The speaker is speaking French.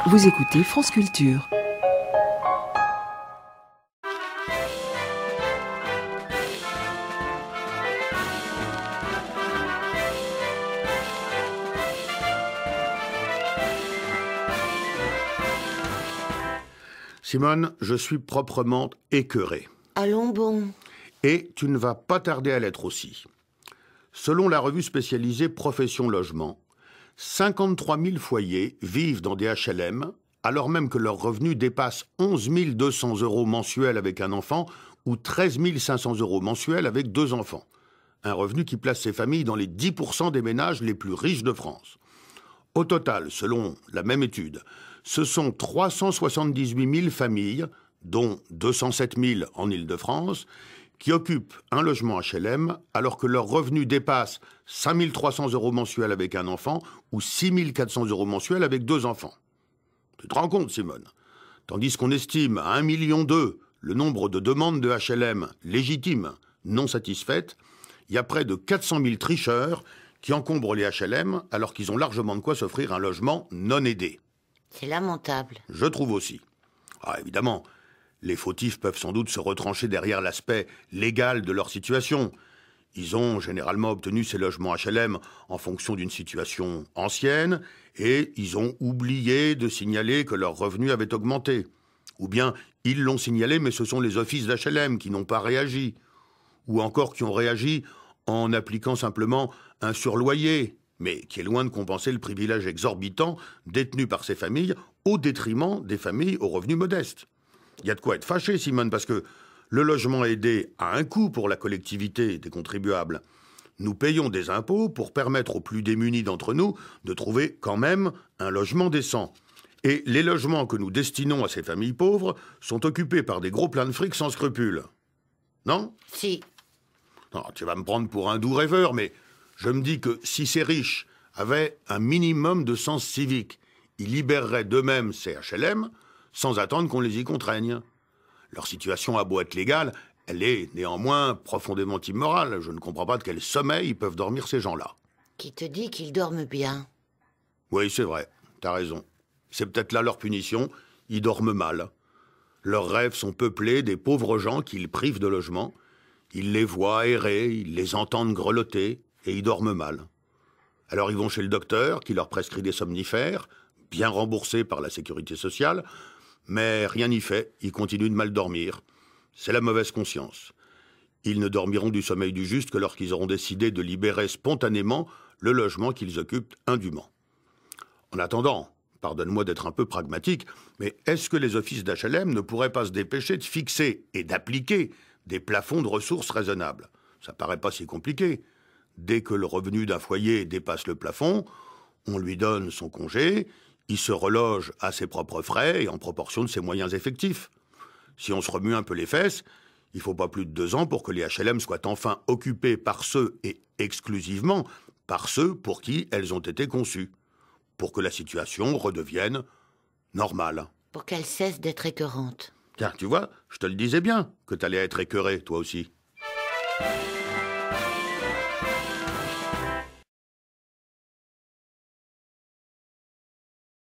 Vous écoutez France Culture. Simone, je suis proprement écœuré. Allons bon. Et tu ne vas pas tarder à l'être aussi. Selon la revue spécialisée Profession Logement, 53 000 foyers vivent dans des HLM, alors même que leurs revenus dépassent 11 200 € mensuels avec un enfant ou 13 500 € mensuels avec 2 enfants. Un revenu qui place ces familles dans les 10% des ménages les plus riches de France. Au total, selon la même étude, ce sont 378 000 familles, dont 207 000 en Île-de-France, qui occupent un logement HLM alors que leurs revenus dépassent 5 300 € mensuels avec un enfant ou 6 400 € mensuels avec 2 enfants. Tu te rends compte, Simone? Tandis qu'on estime à 1,2 million le nombre de demandes de HLM légitimes non satisfaites, il y a près de 400 000 tricheurs qui encombrent les HLM alors qu'ils ont largement de quoi s'offrir un logement non aidé. C'est lamentable. Je trouve aussi. Ah, évidemment, les fautifs peuvent sans doute se retrancher derrière l'aspect légal de leur situation. Ils ont généralement obtenu ces logements HLM en fonction d'une situation ancienne et ils ont oublié de signaler que leurs revenus avaient augmenté. Ou bien ils l'ont signalé mais ce sont les offices d'HLM qui n'ont pas réagi. Ou encore qui ont réagi en appliquant simplement un surloyer, mais qui est loin de compenser le privilège exorbitant détenu par ces familles au détriment des familles aux revenus modestes. Il y a de quoi être fâché, Simone, parce que le logement aidé a un coût pour la collectivité des contribuables. Nous payons des impôts pour permettre aux plus démunis d'entre nous de trouver quand même un logement décent. Et les logements que nous destinons à ces familles pauvres sont occupés par des gros pleins de fric sans scrupules. Non? Si. Non, tu vas me prendre pour un doux rêveur, mais je me dis que si ces riches avaient un minimum de sens civique, ils libéreraient d'eux-mêmes ces HLM sans attendre qu'on les y contraigne. Leur situation a beau être légale, elle est néanmoins profondément immorale. Je ne comprends pas de quel sommeil peuvent dormir ces gens-là. Qui te dit qu'ils dorment bien? Oui, c'est vrai, t'as raison. C'est peut-être là leur punition, ils dorment mal. Leurs rêves sont peuplés des pauvres gens qu'ils privent de logement. Ils les voient errer, ils les entendent grelotter, et ils dorment mal. Alors ils vont chez le docteur, qui leur prescrit des somnifères, bien remboursés par la sécurité sociale, mais rien n'y fait, ils continuent de mal dormir. C'est la mauvaise conscience. Ils ne dormiront du sommeil du juste que lorsqu'ils auront décidé de libérer spontanément le logement qu'ils occupent indûment. En attendant, pardonne-moi d'être un peu pragmatique, mais est-ce que les offices d'HLM ne pourraient pas se dépêcher de fixer et d'appliquer des plafonds de ressources raisonnables? Ça paraît pas si compliqué. Dès que le revenu d'un foyer dépasse le plafond, on lui donne son congé, il se reloge à ses propres frais et en proportion de ses moyens effectifs. Si on se remue un peu les fesses, il faut pas plus de 2 ans pour que les HLM soient enfin occupés par ceux et exclusivement par ceux pour qui elles ont été conçues, pour que la situation redevienne normale. Pour qu'elle cesse d'être écœurante. Tiens, tu vois, je te le disais bien que t'allais être écœuré, toi aussi.